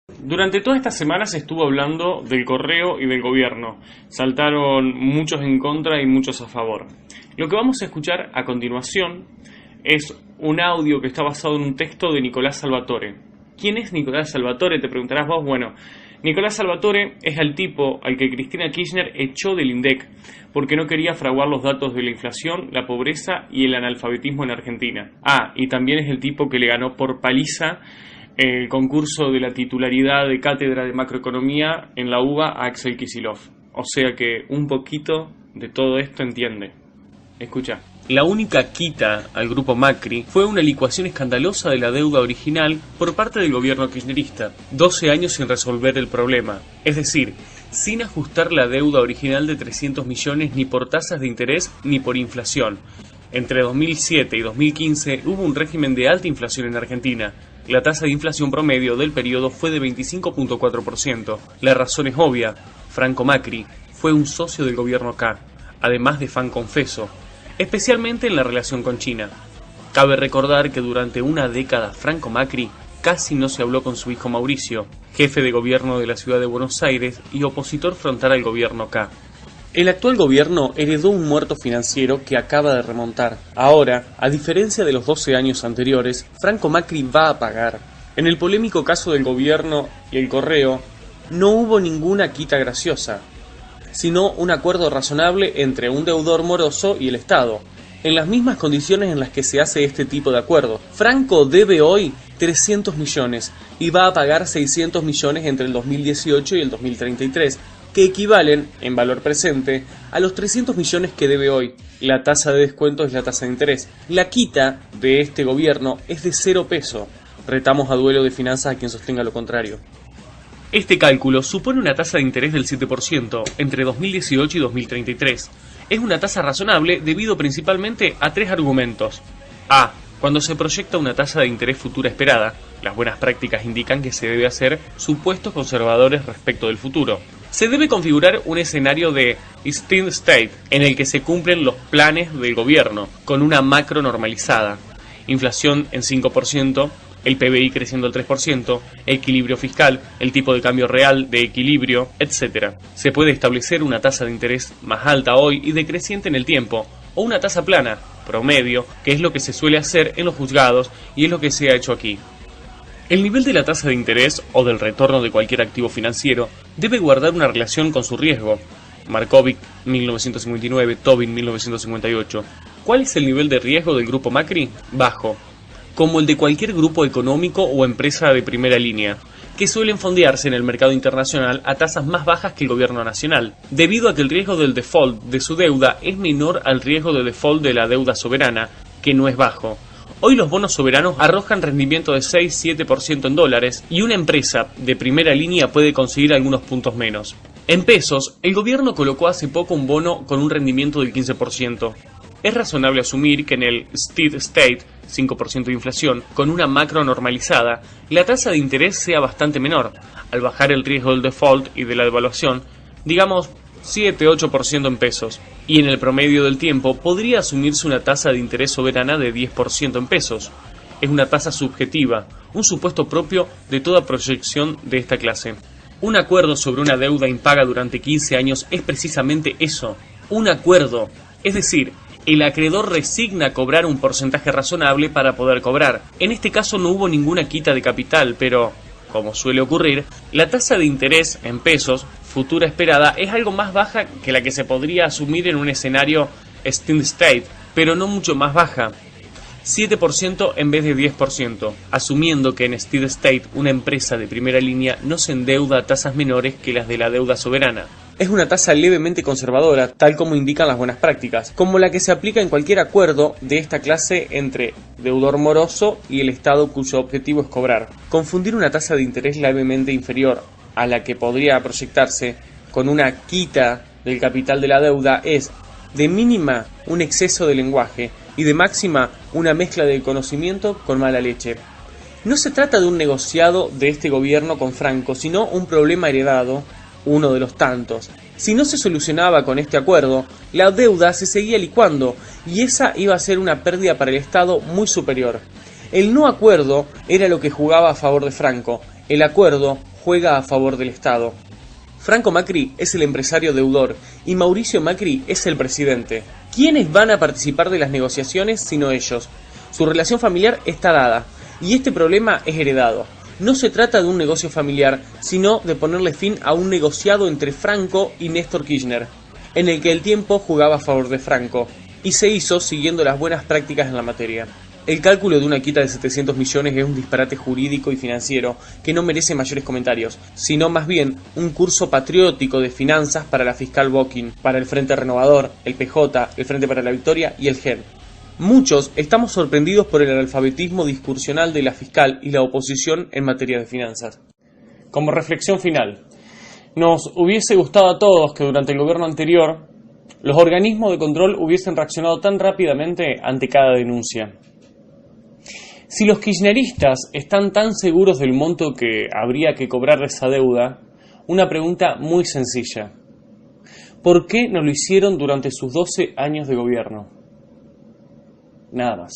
Durante toda esta semana se estuvo hablando del correo y del gobierno. Saltaron muchos en contra y muchos a favor. Lo que vamos a escuchar a continuación es un audio que está basado en un texto de Nicolás Salvatore. ¿Quién es Nicolás Salvatore? Te preguntarás vos. Bueno, Nicolás Salvatore es el tipo al que Cristina Kirchner echó del INDEC porque no quería fraguar los datos de la inflación, la pobreza y el analfabetismo en Argentina. Y también es el tipo que le ganó por paliza el concurso de la titularidad de cátedra de macroeconomía en la UBA a Axel Kicillof. O sea que un poquito de todo esto entiende. Escucha. La única quita al grupo Macri fue una licuación escandalosa de la deuda original por parte del gobierno kirchnerista. 12 años sin resolver el problema. Es decir, sin ajustar la deuda original de 300 millones ni por tasas de interés ni por inflación. Entre 2007 y 2015 hubo un régimen de alta inflación en Argentina. La tasa de inflación promedio del periodo fue de 25.4%. La razón es obvia. Franco Macri fue un socio del gobierno K, además de fan confeso, especialmente en la relación con China. Cabe recordar que durante una década Franco Macri casi no se habló con su hijo Mauricio, jefe de gobierno de la ciudad de Buenos Aires y opositor frontal al gobierno K. El actual gobierno heredó un muerto financiero que acaba de remontar. Ahora, a diferencia de los 12 años anteriores, Franco Macri va a pagar. En el polémico caso del gobierno y el correo, no hubo ninguna quita graciosa, sino un acuerdo razonable entre un deudor moroso y el Estado, en las mismas condiciones en las que se hace este tipo de acuerdo. Franco debe hoy 300 millones y va a pagar 600 millones entre el 2018 y el 2033, que equivalen, en valor presente, a los 300 millones que debe hoy. La tasa de descuento es la tasa de interés. La quita de este gobierno es de 0 peso. Retamos a duelo de finanzas a quien sostenga lo contrario. Este cálculo supone una tasa de interés del 7% entre 2018 y 2033. Es una tasa razonable debido principalmente a 3 argumentos. Cuando se proyecta una tasa de interés futura esperada, las buenas prácticas indican que se debe hacer supuestos conservadores respecto del futuro. Se debe configurar un escenario de steady state en el que se cumplen los planes del gobierno, con una macro normalizada. Inflación en 5%, el PBI creciendo al 3%, equilibrio fiscal, el tipo de cambio real de equilibrio, etc. Se puede establecer una tasa de interés más alta hoy y decreciente en el tiempo, o una tasa plana, promedio, que es lo que se suele hacer en los juzgados y es lo que se ha hecho aquí. El nivel de la tasa de interés o del retorno de cualquier activo financiero debe guardar una relación con su riesgo. Markovic, 1959, Tobin, 1958. ¿Cuál es el nivel de riesgo del grupo Macri? Bajo, como el de cualquier grupo económico o empresa de primera línea, que suelen fondearse en el mercado internacional a tasas más bajas que el gobierno nacional, debido a que el riesgo del default de su deuda es menor al riesgo de default de la deuda soberana, que no es bajo. Hoy los bonos soberanos arrojan rendimiento de 6-7% en dólares y una empresa de primera línea puede conseguir algunos puntos menos. En pesos, el gobierno colocó hace poco un bono con un rendimiento del 15%. Es razonable asumir que en el steady state, 5% de inflación, con una macro normalizada, la tasa de interés sea bastante menor, al bajar el riesgo del default y de la devaluación, digamos 7-8% en pesos, y en el promedio del tiempo podría asumirse una tasa de interés soberana de 10% en pesos. Es una tasa subjetiva, un supuesto propio de toda proyección de esta clase. Un acuerdo sobre una deuda impaga durante 15 años es precisamente eso, un acuerdo, es decir, el acreedor resigna cobrar un porcentaje razonable para poder cobrar. En este caso no hubo ninguna quita de capital, pero, como suele ocurrir, la tasa de interés en pesos futura esperada es algo más baja que la que se podría asumir en un escenario steady state, pero no mucho más baja. 7% en vez de 10%, asumiendo que en steady state una empresa de primera línea no se endeuda a tasas menores que las de la deuda soberana. Es una tasa levemente conservadora, tal como indican las buenas prácticas, como la que se aplica en cualquier acuerdo de esta clase entre deudor moroso y el Estado cuyo objetivo es cobrar. Confundir una tasa de interés levemente inferior a la que podría proyectarse con una quita del capital de la deuda es, de mínima, un exceso de lenguaje y de máxima, una mezcla de conocimiento con mala leche. No se trata de un negociado de este gobierno con Franco, sino un problema heredado, uno de los tantos. Si no se solucionaba con este acuerdo, la deuda se seguía licuando y esa iba a ser una pérdida para el Estado muy superior. El no acuerdo era lo que jugaba a favor de Franco, el acuerdo juega a favor del Estado. Franco Macri es el empresario deudor y Mauricio Macri es el presidente. ¿Quiénes van a participar de las negociaciones sino ellos? Su relación familiar está dada y este problema es heredado. No se trata de un negocio familiar, sino de ponerle fin a un negociado entre Franco y Néstor Kirchner, en el que el tiempo jugaba a favor de Franco, y se hizo siguiendo las buenas prácticas en la materia. El cálculo de una quita de 700 millones es un disparate jurídico y financiero que no merece mayores comentarios, sino más bien un curso patriótico de finanzas para la fiscal Bokin, para el Frente Renovador, el PJ, el Frente para la Victoria y el GEN. Muchos estamos sorprendidos por el analfabetismo discursional de la fiscal y la oposición en materia de finanzas. Como reflexión final, nos hubiese gustado a todos que durante el gobierno anterior los organismos de control hubiesen reaccionado tan rápidamente ante cada denuncia. Si los kirchneristas están tan seguros del monto que habría que cobrar de esa deuda, una pregunta muy sencilla. ¿Por qué no lo hicieron durante sus 12 años de gobierno? Nada más.